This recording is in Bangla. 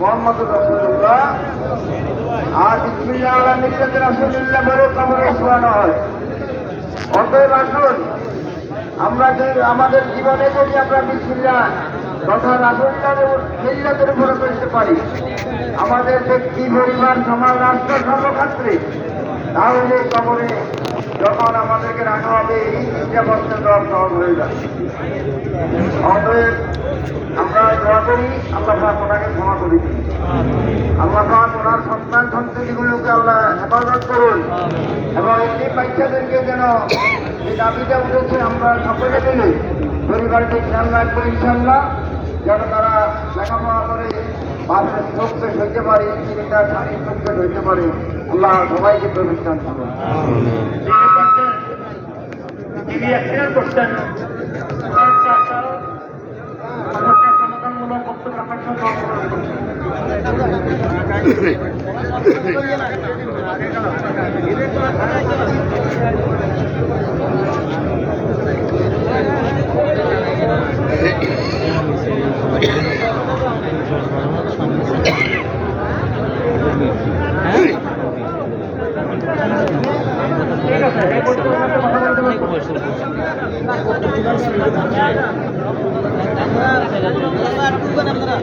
মোহাম্মদুর রাসূলুল্লাহ। আর বিসমিল্লাহ আলা মিল্লাতি রাসূলিল্লাহ বলে কবরে শোয়ানো হয়। অতএব আসুন আমরা আমাদের জীবনে যদি আমরা বিসমিল্লাহ তথা রাসূলুল্লাহর মিল্লাতের উপরে করতে পারি, আমাদের ব্যক্তি, পরিবার, সমাজ, রাষ্ট্র সর্বক্ষেত্রে, তাহলে কবরে যখন আমাদেরকে রাখা হবে এই চিন্তা বছর দেওয়া সহজ হয়ে যাবে। অতএব আমরা দোয়া করি, আল্লাহ পাক ওনাকে ক্ষমা করে দিন। আল্লাহ পাক ওনার সন্তান সন্ততিগুলোকে আল্লাহ হেফাজত করুন এবং এই বাচ্চাদেরকে যেন এই দাবিটা উঠেছে আমরা সকলে মিলে পরিবারকে খেয়াল রাখবো ইনশাল্লাহ, যেন তারা লেখাপড়া করে বাসের শোককে সইতে পারে, চিন্তা শারীরিক শোককে সইতে পারে। আল্লাহ সবাইকে প্রতিষ্ঠান করুন। তিনি অ্যাক্সিডেন্ট করছেন, সমাধানমূলক বক্তব্য ঠিক আছে।